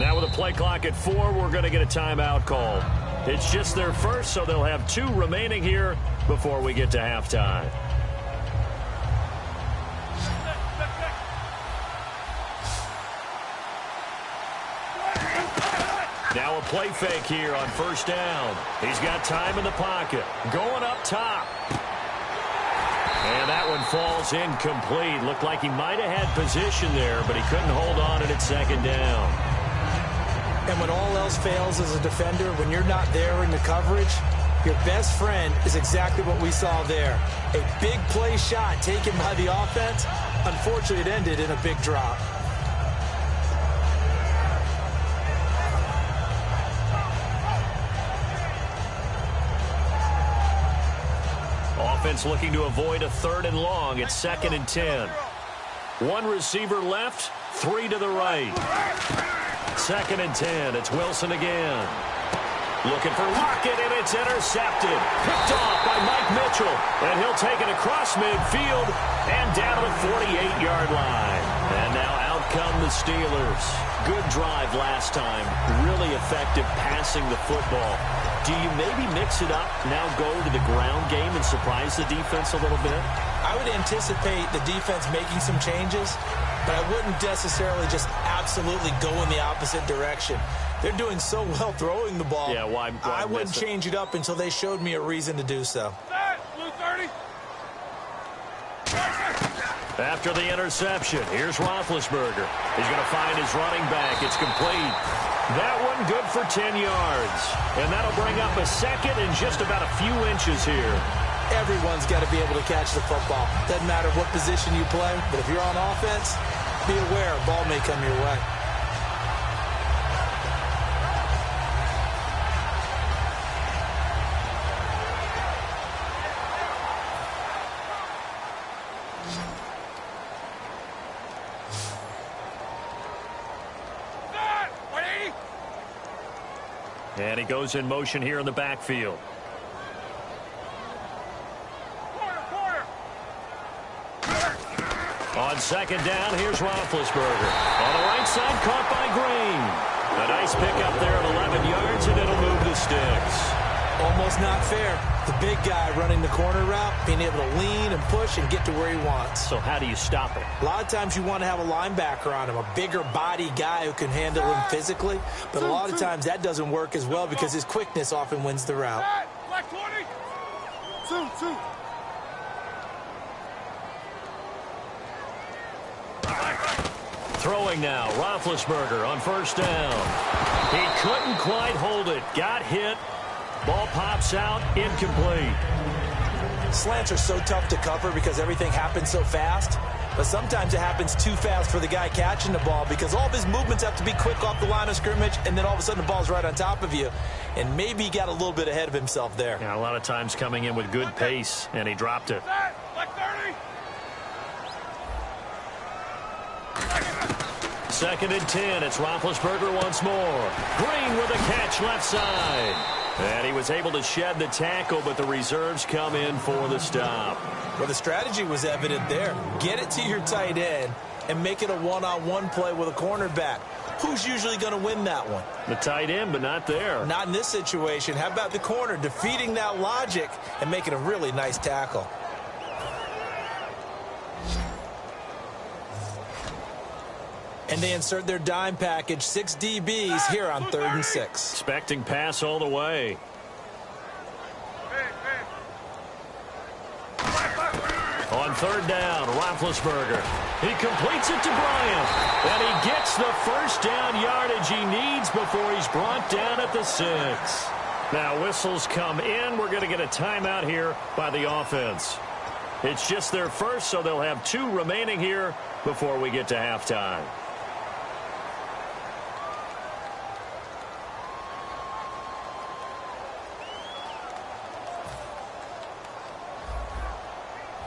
Now with a play clock at 4, we're going to get a timeout call. It's just their first, so they'll have 2 remaining here before we get to halftime. Now a play fake here on first down. He's got time in the pocket. Going up top. And that one falls incomplete. Looked like he might have had position there, but he couldn't hold on at second down. And when all else fails as a defender, when you're not there in the coverage, your best friend is exactly what we saw there. A big play shot taken by the offense. Unfortunately, it ended in a big drop. Offense looking to avoid a 3rd and long. It's 2nd and 10. 1 receiver left, 3 to the right. 2nd and 10. It's Wilson again. Looking for Lockett, and it's intercepted. Picked off by Mike Mitchell. And he'll take it across midfield and down to the 48-yard line. And now out come the Steelers. Good drive last time. Really effective passing the football. Do you maybe mix it up, now go to the ground game and surprise the defense a little bit? I would anticipate the defense making some changes, but I wouldn't necessarily just absolutely go in the opposite direction. They're doing so well throwing the ball. Yeah, why I wouldn't change it up until they showed me a reason to do so. Blue 30. After the interception, here's Roethlisberger. He's going to find his running back. It's complete. That one good for 10 yards. And that'll bring up a 2nd and just about a few inches here. Everyone's got to be able to catch the football. Doesn't matter what position you play, but if you're on offense, be aware a ball may come your way. And he goes in motion here in the backfield. Corner. On 2nd down, here's Roethlisberger. On the right side, caught by Green. A nice pickup there at 11 yards, and it'll move the sticks. Almost not fair. The big guy running the corner route, being able to lean and push and get to where he wants. So how do you stop it? A lot of times you want to have a linebacker on him, a bigger body guy who can handle him physically. But a lot of times that doesn't work as well because his quickness often wins the route. Black 20. 2. Throwing now, Roethlisberger on first down. He couldn't quite hold it. Got hit. Ball pops out, incomplete. Slants are so tough to cover because everything happens so fast. But sometimes it happens too fast for the guy catching the ball because all of his movements have to be quick off the line of scrimmage, and then all of a sudden the ball's right on top of you. And maybe he got a little bit ahead of himself there. Yeah, a lot of times coming in with good pace, and he dropped it. Black 30. 2nd and 10. It's Roethlisberger once more. Green with a catch left side. And he was able to shed the tackle, but the reserves come in for the stop. Well, the strategy was evident there. Get it to your tight end and make it a one-on-one play with a cornerback. Who's usually going to win that one? The tight end, but not there. Not in this situation. How about the corner defeating that logic and making a really nice tackle? And they insert their dime package, 6 DBs here on 3rd and 6. Expecting pass all the way. On 3rd down, Roethlisberger. He completes it to Bryant. And he gets the first down yardage he needs before he's brought down at the 6. Now whistles come in. We're going to get a timeout here by the offense. It's just their first, so they'll have 2 remaining here before we get to halftime.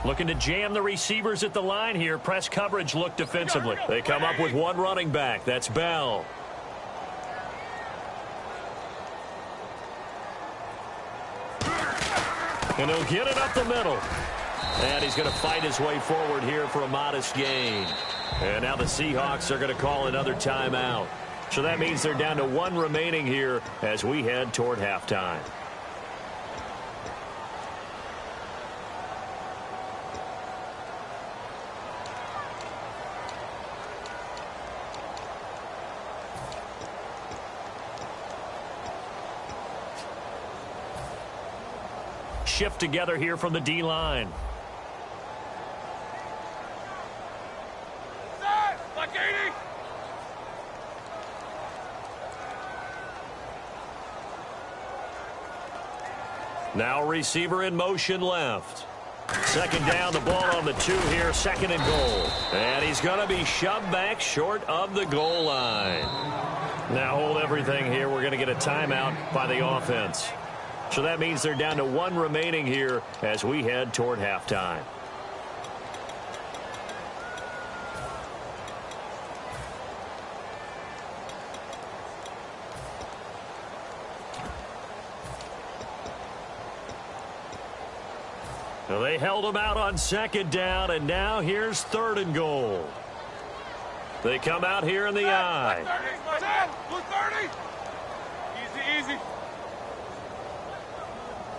Looking to jam the receivers at the line here. Press coverage look defensively. They come up with 1 running back. That's Bell. And he'll get it up the middle. And he's going to fight his way forward here for a modest gain. And now the Seahawks are going to call another timeout. So that means they're down to 1 remaining here as we head toward halftime. Shift together here from the D-line. Like 80. Now receiver in motion left. Second down, the ball on the 2 here, second and goal. And he's going to be shoved back short of the goal line. Now hold everything here. We're going to get a timeout by the offense. So that means they're down to 1 remaining here as we head toward halftime. Well, they held him out on second down, and now here's third and goal. They come out here in the I. 30. Easy, easy.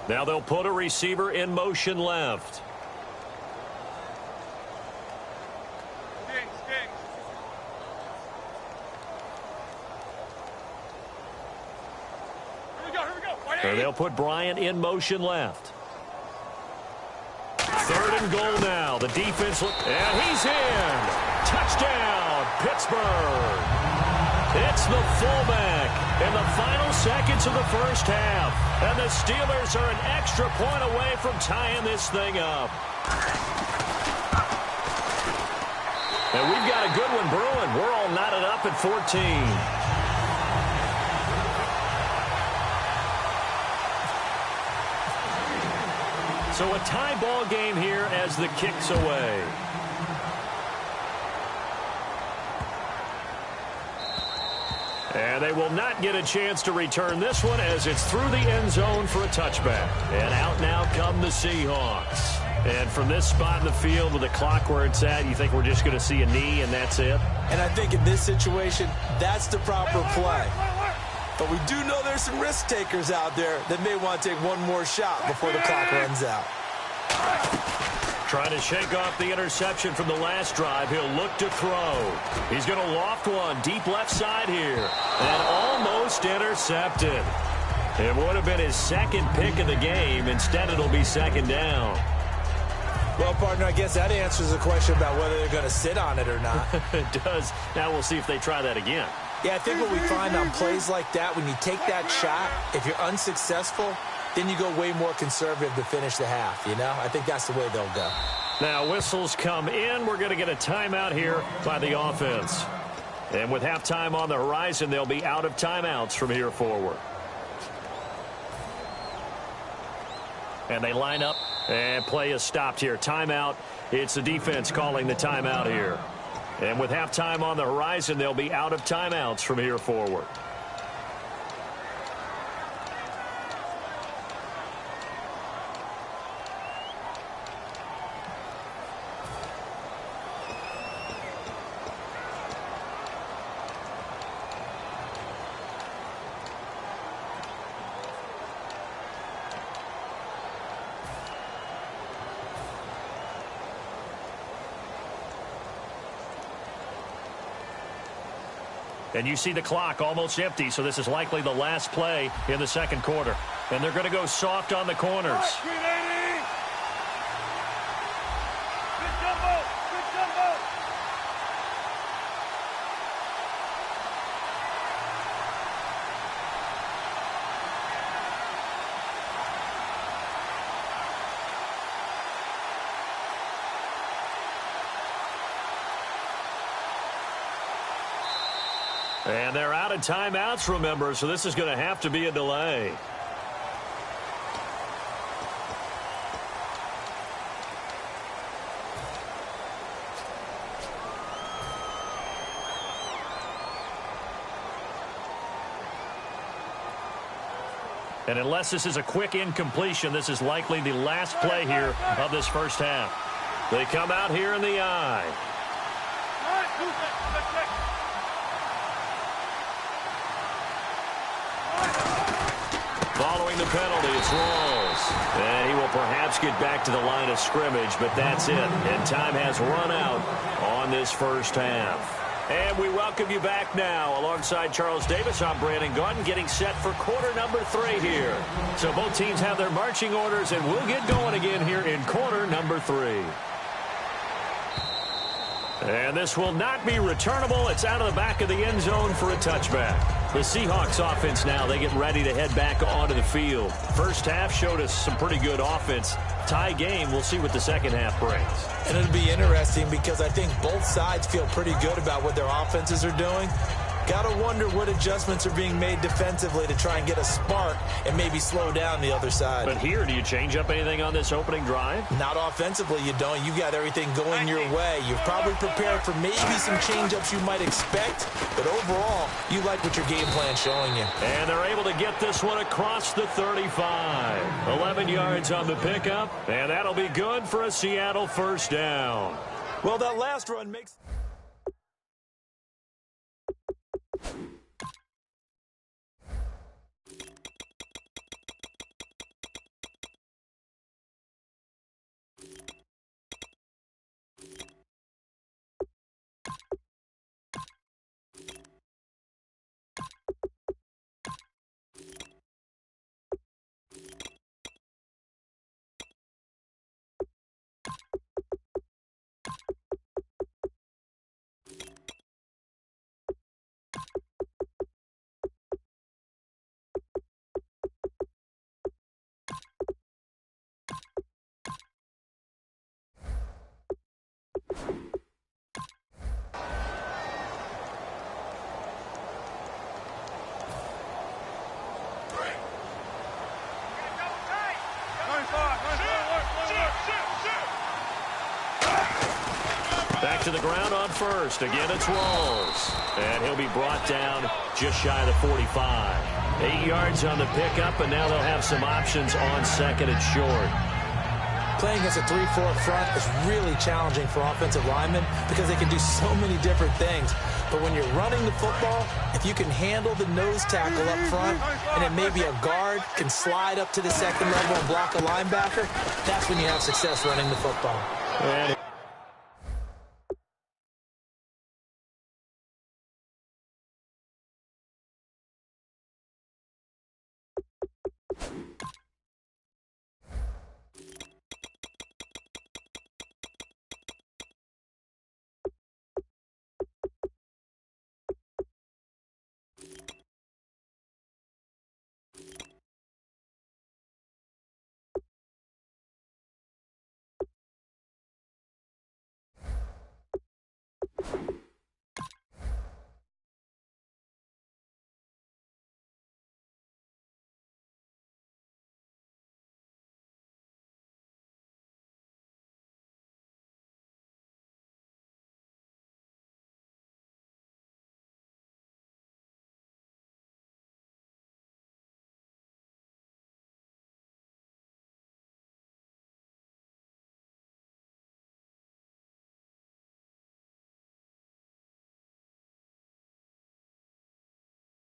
Now they'll put a receiver in motion left. Stings. Here we go. And they'll put Bryant in motion left. Third and goal now. The defense, and he's in. Touchdown, Pittsburgh. It's the fullback in the final seconds of the first half. And the Steelers are an extra point away from tying this thing up. And we've got a good one brewing. We're all knotted up at 14. So a tie ball game here as the kick's away. And they will not get a chance to return this one as it's through the end zone for a touchback. And out now come the Seahawks. And from this spot in the field with the clock where it's at, you think we're just going to see a knee and that's it? And I think in this situation, that's the proper play. But we do know there's some risk takers out there that may want to take one more shot before the clock runs out. Trying to shake off the interception from the last drive. He'll look to throw. He's going to loft one deep left side here. And almost intercepted. It would have been his second pick of the game. Instead, it'll be second down. Well, partner, I guess that answers the question about whether they're going to sit on it or not. It does. Now we'll see if they try that again. Yeah, I think what we find on plays like that, when you take that shot, if you're unsuccessful, then you go way more conservative to finish the half, you know? I think that's the way they'll go. Now whistles come in. We're going to get a timeout here by the offense. And with halftime on the horizon, they'll be out of timeouts from here forward. And they line up, and play is stopped here. Timeout. It's the defense calling the timeout here. And with halftime on the horizon, they'll be out of timeouts from here forward. And you see the clock almost empty, so this is likely the last play in the second quarter. And they're going to go soft on the corners. And they're out of timeouts, remember, so this is going to have to be a delay. And unless this is a quick incompletion, this is likely the last play here of this first half. They come out here in the I. Following the penalty, it's Rawls. And he will perhaps get back to the line of scrimmage, but that's it. And time has run out on this first half. And we welcome you back now. Alongside Charles Davis, I'm Brandon Gaudin, getting set for quarter number 3 here. So both teams have their marching orders, and we'll get going again here in quarter number 3. And this will not be returnable. It's out of the back of the end zone for a touchback. The Seahawks offense now, they get ready to head back onto the field. First half showed us some pretty good offense. Tie game, we'll see what the second half brings. And it'll be interesting because I think both sides feel pretty good about what their offenses are doing. Got to wonder what adjustments are being made defensively to try and get a spark and maybe slow down the other side. But here, do you change up anything on this opening drive? Not offensively, you don't. You got everything going your way. You've probably prepared for maybe some change-ups you might expect, but overall, you like what your game plan's showing you. And they're able to get this one across the 35. 11 yards on the pickup, and that'll be good for a Seattle first down. Well, that last run makes... Back to the ground on first. Again, it's Rawls. And he'll be brought down just shy of the 45. 8 yards on the pickup, and now they'll have some options on second and short. Playing against a 3-4 front is really challenging for offensive linemen because they can do so many different things. But when you're running the football, if you can handle the nose tackle up front, and then maybe a guard can slide up to the second level and block a linebacker, that's when you have success running the football. And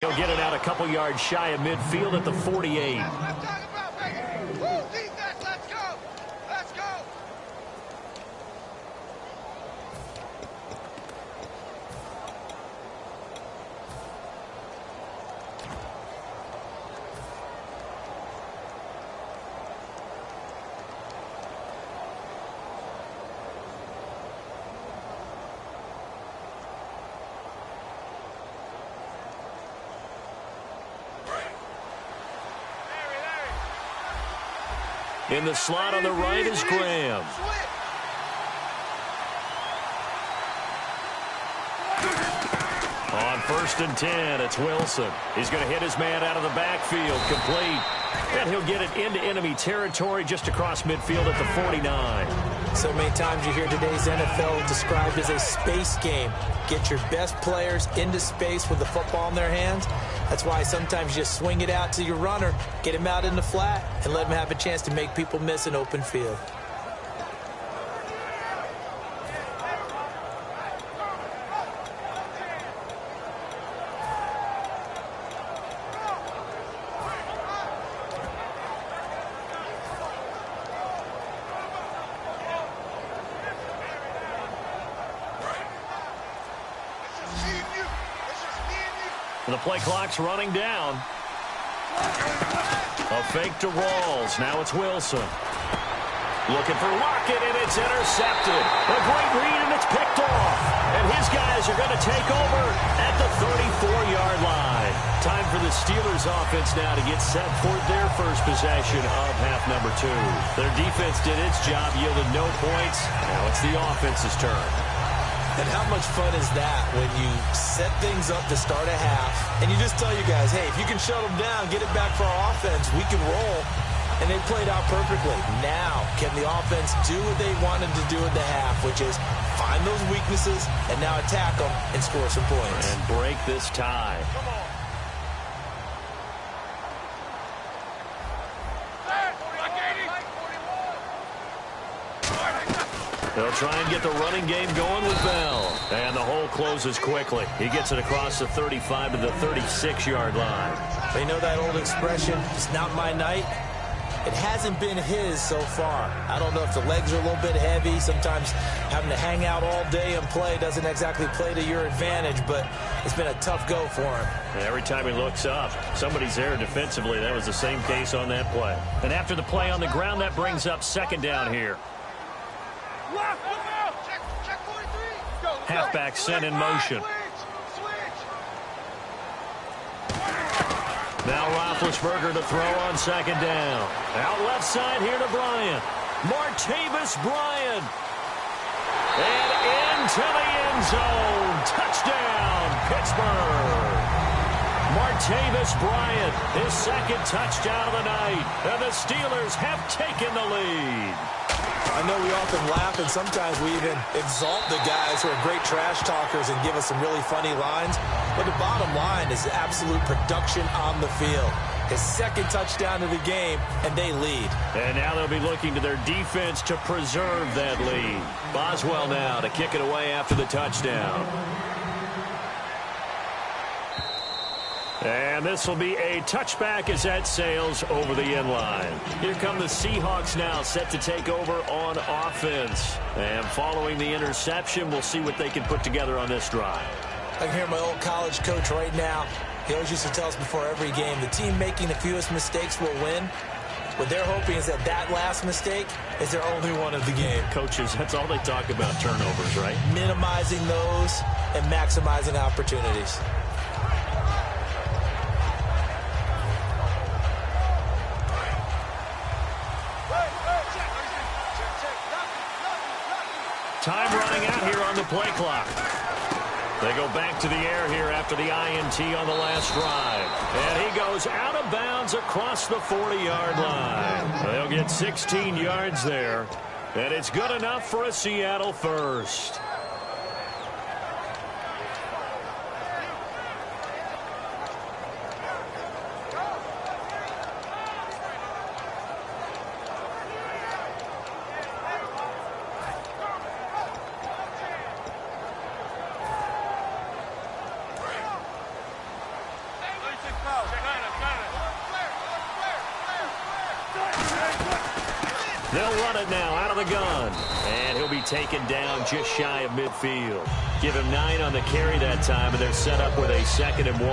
he'll get it out a couple yards shy of midfield at the 48. In the slot on the right is Graham. On 1st and 10, it's Wilson. He's going to hit his man out of the backfield, complete. And he'll get it into enemy territory just across midfield at the 49. So many times you hear today's NFL described as a space game. Get your best players into space with the football in their hands. That's why sometimes you just swing it out to your runner, get him out in the flat, and let him have a chance to make people miss an open field. And the play clock's running down. A fake to Rawls. Now it's Wilson. Looking for Lockett, and it's intercepted. A great read, and it's picked off. And his guys are going to take over at the 34-yard line. Time for the Steelers offense now to get set for their first possession of half number 2. Their defense did its job, yielded no points. Now it's the offense's turn. And how much fun is that when you set things up to start a half, and you just tell you guys, hey, if you can shut them down, get it back for our offense, we can roll. And they played out perfectly. Now, can the offense do what they wanted to do at the half, which is find those weaknesses and now attack them and score some points. And break this tie. They'll try and get the running game going with Bell. And the hole closes quickly. He gets it across the 35 to the 36-yard line. They know that old expression, it's not my night. It hasn't been his so far. I don't know if the legs are a little bit heavy. Sometimes having to hang out all day and play doesn't exactly play to your advantage, but it's been a tough go for him. And every time he looks up, somebody's there defensively. That was the same case on that play. And after the play on the ground, that brings up second down here. Halfback sent in motion. Now Roethlisberger to throw on second down. Out left side here to Bryant. Martavis Bryant. And into the end zone. Touchdown, Pittsburgh. Martavis Bryant, his second touchdown of the night. And the Steelers have taken the lead. I know we often laugh, and sometimes we even exalt the guys who are great trash talkers and give us some really funny lines. But the bottom line is absolute production on the field. His second touchdown of the game, and they lead. And now they'll be looking to their defense to preserve that lead. Boswell now to kick it away after the touchdown. And this will be a touchback as that sails over the end line. Here come the Seahawks now, set to take over on offense. And following the interception, we'll see what they can put together on this drive. I can hear my old college coach right now. He always used to tell us before every game, the team making the fewest mistakes will win. What they're hoping is that that last mistake is their only one of the game. Coaches, that's all they talk about, turnovers, right? Minimizing those and maximizing opportunities. Time running out here on the play clock. They go back to the air here after the INT on the last drive. And he goes out of bounds across the 40-yard line. They'll get 16 yards there. And it's good enough for a Seattle first. They'll run it now out of the gun. And he'll be taken down just shy of midfield. Give him 9 on the carry that time, and they're set up with a 2nd and 1.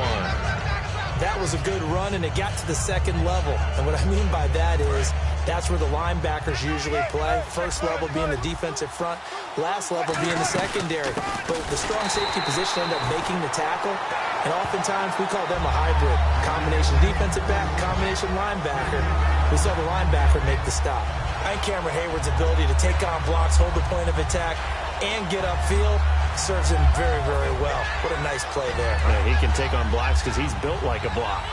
That was a good run, and it got to the second level. And what I mean by that is that's where the linebackers usually play. First level being the defensive front, last level being the secondary. But the strong safety position ended up making the tackle. And oftentimes we call them a hybrid. Combination defensive back, combination linebacker. We saw the linebacker make the stop. And Cameron Hayward's ability to take on blocks, hold the point of attack, and get upfield serves him very, very well. What a nice play there. Yeah, he can take on blocks because he's built like a block.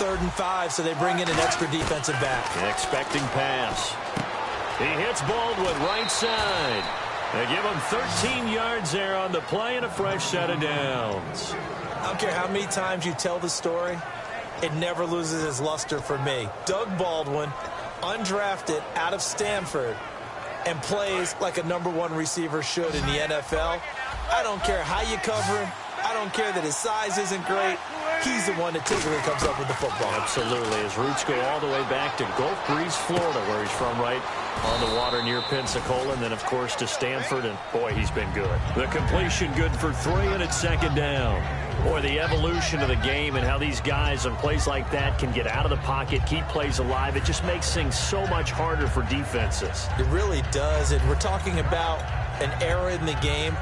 3rd and 5, so they bring in an extra defensive back. Expecting pass. He hits Baldwin right side. They give him 13 yards there on the play and a fresh set of downs. I don't care how many times you tell the story, it never loses its luster for me. Doug Baldwin, undrafted out of Stanford, and plays like a #1 receiver should in the NFL. I don't care how you cover him. I don't care that his size isn't great. He's the one that typically comes up with the football. Absolutely. His roots go all the way back to Gulf Breeze, Florida, where he's from, right on the water near Pensacola, and then, of course, to Stanford, and, boy, he's been good. The completion good for 3, and it's 2nd down. Or the evolution of the game and how these guys on plays like that can get out of the pocket, keep plays alive. It just makes things so much harder for defenses. It really does, and we're talking about an era in the game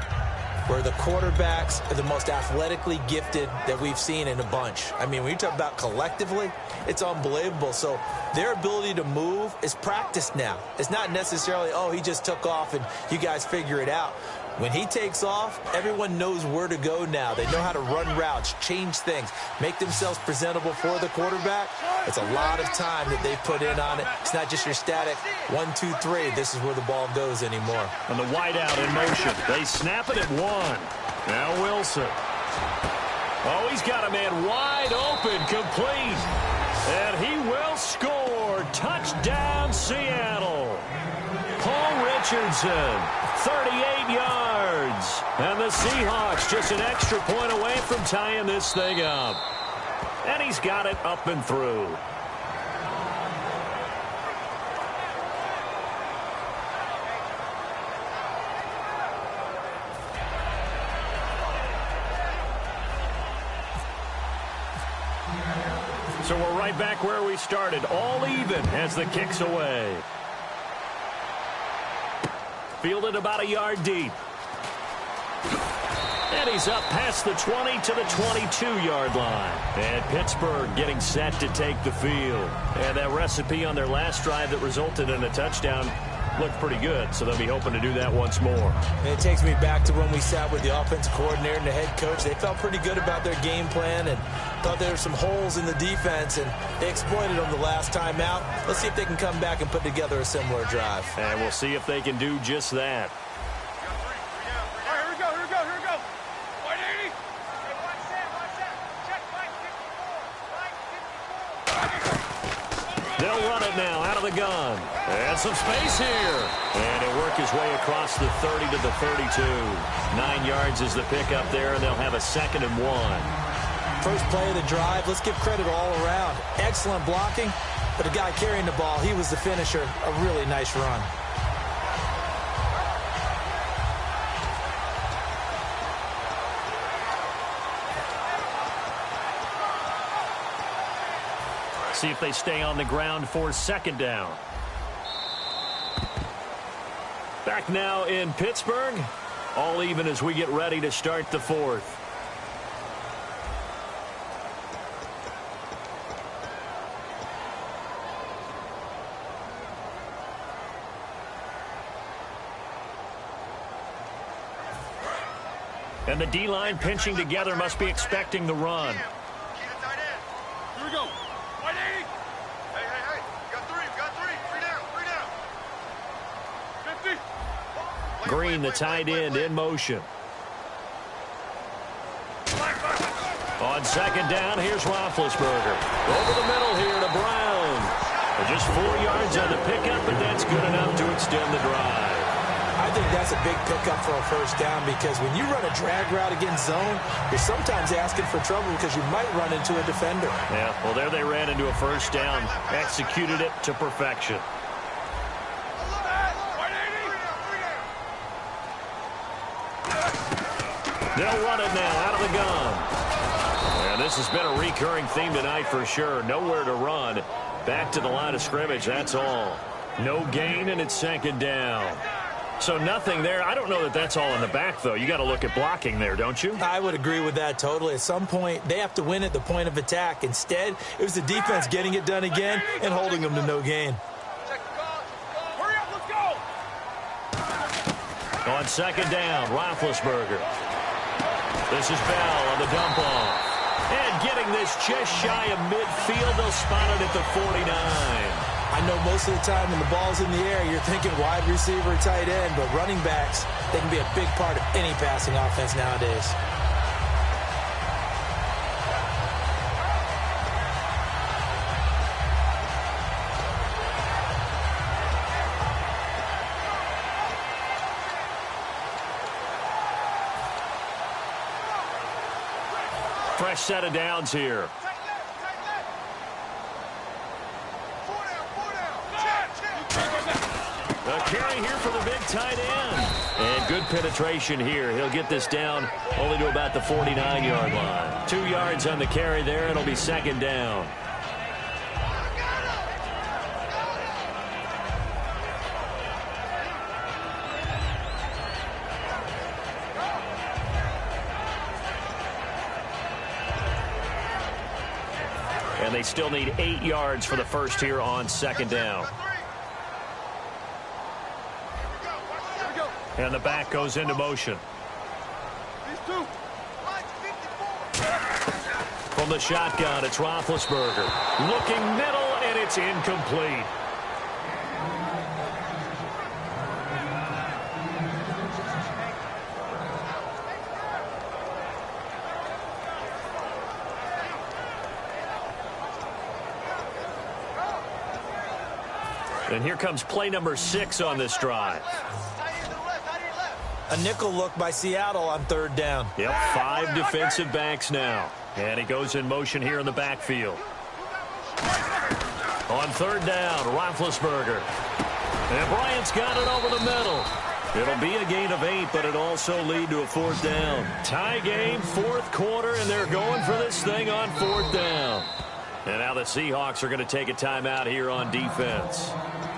where the quarterbacks are the most athletically gifted that we've seen in a bunch. I mean, when you talk about collectively, it's unbelievable. So their ability to move is practiced now. It's not necessarily, oh, he just took off and you guys figure it out. When he takes off, everyone knows where to go now. They know how to run routes, change things, make themselves presentable for the quarterback. It's a lot of time that they put in on it. It's not just your static 1, 2, 3. This is where the ball goes anymore. And the wideout in motion. They snap it at 1. Now Wilson. Oh, he's got a man wide open, complete. And he will score. Touchdown, Seattle. Paul Richardson, 38 yards. And the Seahawks just an extra point away from tying this thing up. And he's got it up and through. So we're right back where we started, all even as the kick's away. Fielded about a yard deep. And he's up past the 20 to the 22-yard line. And Pittsburgh getting set to take the field. And that recipe on their last drive that resulted in a touchdown looked pretty good, so they'll be hoping to do that once more. And it takes me back to when we sat with the offensive coordinator and the head coach. They felt pretty good about their game plan and thought there were some holes in the defense, and they exploited them the last time out. Let's see if they can come back and put together a similar drive. And we'll see if they can do just that. They'll run it now out of the gun. And some space here. And he'll work his way across the 30 to the 32. 9 yards is the pickup there, and they'll have a 2nd and 1. First play of the drive, let's give credit all around. Excellent blocking, but the guy carrying the ball, he was the finisher. A really nice run. See if they stay on the ground for 2nd down. Back now in Pittsburgh. All even as we get ready to start the 4th. And the D-line pinching together, must be expecting the run. Here we go. 180. Hey. Got three. Three down. 50. Green, the tight end, in motion. On 2nd down, here's Roethlisberger. Over the middle here to Brown. Just 4 yards on the pickup, but that's good enough to extend the drive. I think that's a big pickup for a 1st down, because when you run a drag route against zone, you're sometimes asking for trouble because you might run into a defender. Yeah, well, there they ran into a 1st down. Executed it to perfection. They'll run it now out of the gun. And this has been a recurring theme tonight for sure. Nowhere to run. Back to the line of scrimmage, that's all. No gain, and it's 2nd down. So nothing there. I don't know that that's all in the back, though. You got to look at blocking there, don't you? I would agree with that totally. At some point, they have to win at the point of attack. Instead, it was the defense getting it done again and holding them to no gain. Hurry up, let's go. On 2nd down, Roethlisberger. This is Bell on the dump off. And getting this just shy of midfield, they'll spot it at the 49. I know most of the time when the ball's in the air, you're thinking wide receiver, tight end, but running backs, they can be a big part of any passing offense nowadays. Fresh set of downs here. A carry here for the big tight end. And good penetration here. He'll get this down only to about the 49-yard line. 2 yards on the carry there. It'll be second down. And they still need 8 yards for the first here on second down. And the back goes into motion. From the shotgun, it's Roethlisberger. Looking middle, and it's incomplete. And here comes play number 6 on this drive. A nickel look by Seattle on third down. Yep, 5 defensive backs now. And he goes in motion here in the backfield. On third down, Roethlisberger. And Bryant's got it over the middle. It'll be a gain of 8, but it'll also lead to a fourth down. Tie game, fourth quarter, and they're going for this thing on fourth down. And now the Seahawks are going to take a timeout here on defense.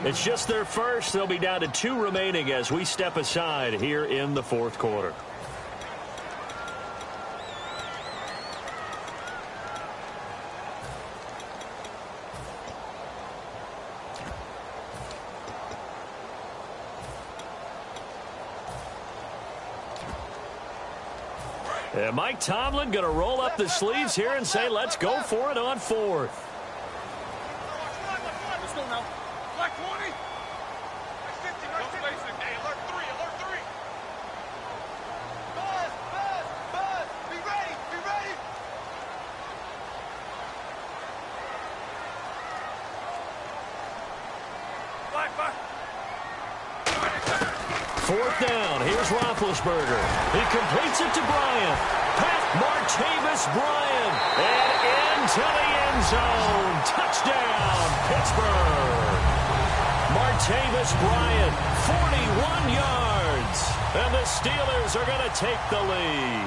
It's just their first. They'll be down to 2 remaining as we step aside here in the fourth quarter. And Mike Tomlin going to roll up the sleeves here and say, let's go for it on fourth. Let's go now. Black 20. No spacing. Hey, alert 3, alert 3. Buzz. Be ready, be ready. Black. Fourth down. Here's Roethlisberger. He completes it to Bryant. Pat Martavis Bryant. And into the end zone. Touchdown, Pittsburgh. Martavis Bryant, 41 yards. And the Steelers are going to take the lead.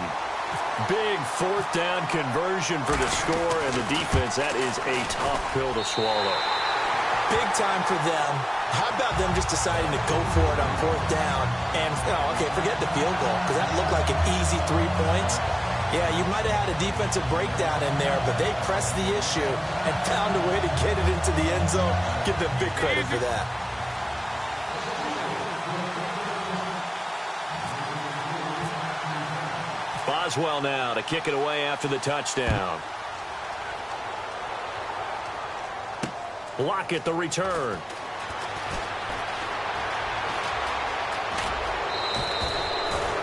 Big fourth down conversion for the score, and the defense, that is a tough pill to swallow. Big time for them. How about them just deciding to go for it on fourth down? And, okay, forget the field goal, because that looked like an easy 3 points. Yeah, you might have had a defensive breakdown in there, but they pressed the issue and found a way to get it into the end zone. Give them big credit for that. Boswell now to kick it away after the touchdown. Lockett the return.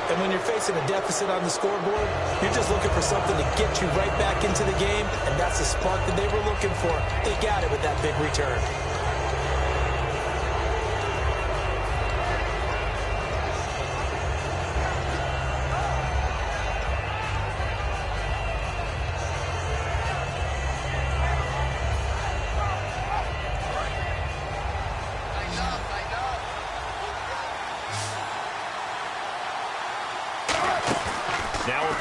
And when you're facing a deficit on the scoreboard, you're just looking for something to get you right back into the game, and that's the spark that they were looking for. They got it with that big return.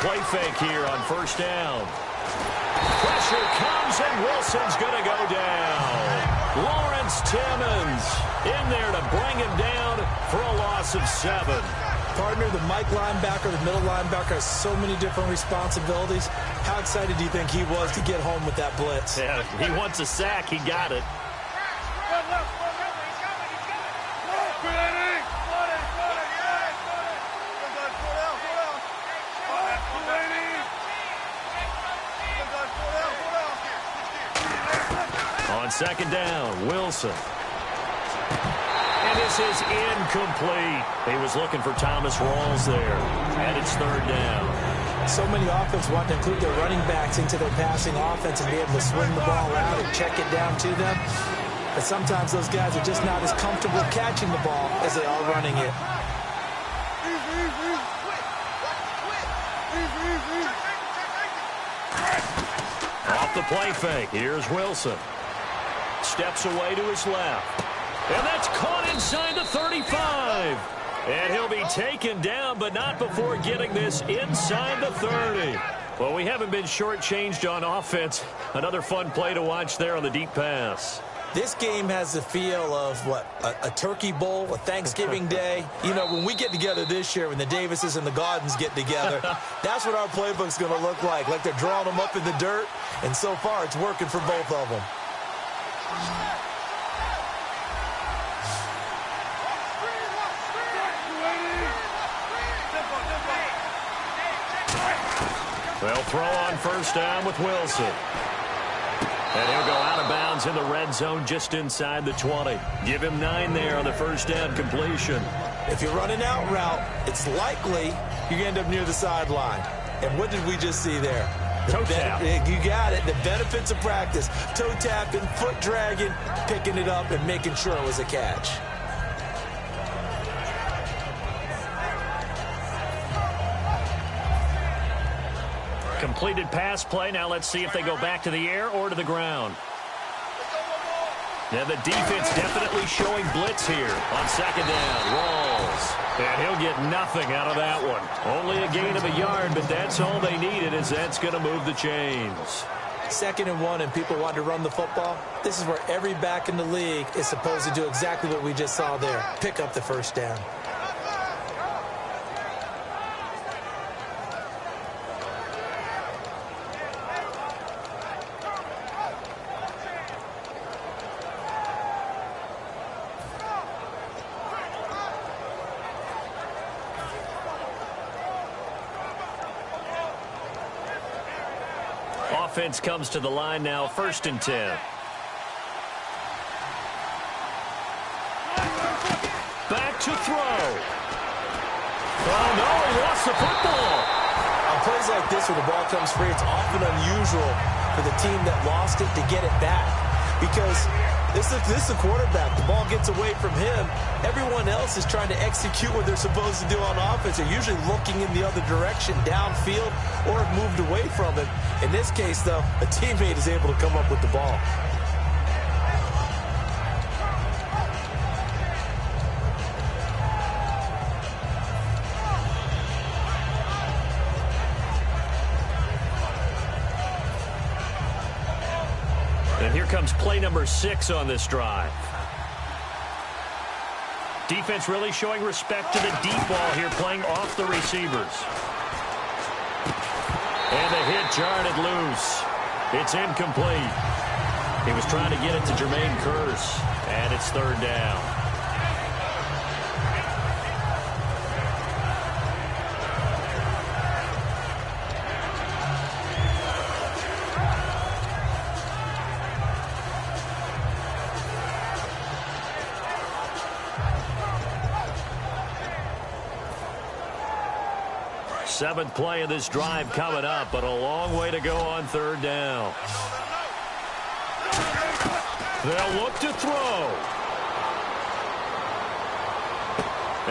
Play fake here on first down. Pressure comes, and Wilson's going to go down. Lawrence Timmons in there to bring him down for a loss of 7. Partner, the Mike linebacker, the middle linebacker has so many different responsibilities. How excited do you think he was to get home with that blitz? Yeah, he wants a sack. He got it. On second down, Wilson. And this is incomplete. He was looking for Thomas Rawls there. And it's third down. So many offenses want to include their running backs into their passing offense and be able to swing the ball out and check it down to them. But sometimes those guys are just not as comfortable catching the ball as they are running it. Off the play fake, here's Wilson. Steps away to his left. And that's caught inside the 35. And he'll be taken down, but not before getting this inside the 30. Well, we haven't been shortchanged on offense. Another fun play to watch there on the deep pass. This game has the feel of, what, a turkey bowl, a Thanksgiving day. You know, when we get together this year, when the Davises and the Gaudens get together, that's what our playbook's going to look like they're drawing them up in the dirt. And so far, it's working for both of them. They'll throw on first down with Wilson. And he'll go out of bounds in the red zone just inside the 20. Give him 9 there on the first down completion. If you're running out route, it's likely you end up near the sideline. And what did we just see there? Toe tap. You got it. The benefits of practice. Toe tapping, foot dragging, picking it up, and making sure it was a catch. Completed pass play. Now let's see if they go back to the air or to the ground. And the defense definitely showing blitz here on second down. Rolls. And he'll get nothing out of that one. Only a gain of a yard, but that's all they needed, as that's going to move the chains. 2nd and 1, and people want to run the football. This is where every back in the league is supposed to do exactly what we just saw there. Pick up the first down. Offense comes to the line now, 1st and 10. Back to throw. Oh, no, he lost the football. On plays like this where the ball comes free, it's often unusual for the team that lost it to get it back. Because this is the quarterback. The ball gets away from him. Everyone else is trying to execute what they're supposed to do on offense. They're usually looking in the other direction, downfield, or have moved away from it. In this case, though, a teammate is able to come up with the ball. And here comes play number 6 on this drive. Defense really showing respect to the deep ball here, playing off the receivers. And the hit jarred it loose. It's incomplete. He was trying to get it to Jermaine Kearse, and it's 3rd down. Seventh play of this drive coming up, but a long way to go on 3rd down. They'll look to throw.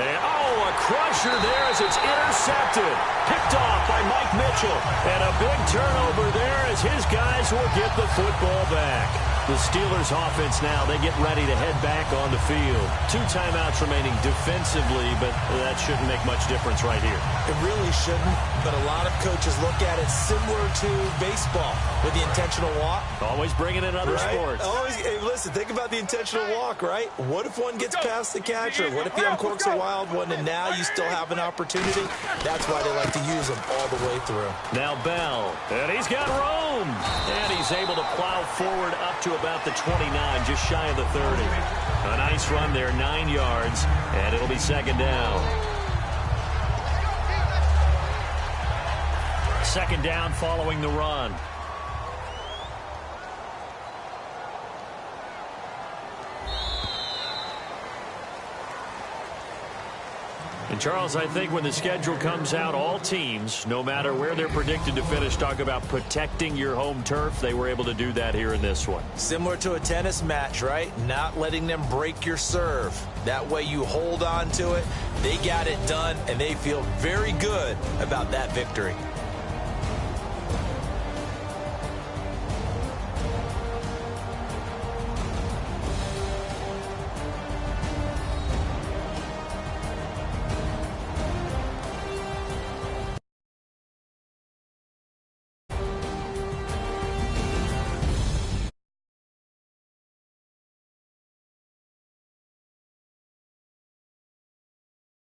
And, a crusher there as it's intercepted. Picked off by Mike Mitchell. And a big turnover there as his guys will get the football back. The Steelers offense now, they get ready to head back on the field. 2 timeouts remaining defensively, but that shouldn't make much difference right here. It really shouldn't, but a lot of coaches look at it similar to baseball with the intentional walk. Always bringing in other sports. Always, hey, listen, think about the intentional walk, right? What if one gets past the catcher? What if he uncorks a wild one and now you still have an opportunity? That's why they like to use them all the way through. Now Bell, and he's got room. And he's able to plow forward up to about the 29, just shy of the 30. A nice run there, 9 yards, and it'll be 2nd down. 2nd down following the run. And, Charles, I think when the schedule comes out, all teams, no matter where they're predicted to finish, talk about protecting your home turf. They were able to do that here in this one. Similar to a tennis match, right? Not letting them break your serve. That way you hold on to it. They got it done, and they feel very good about that victory.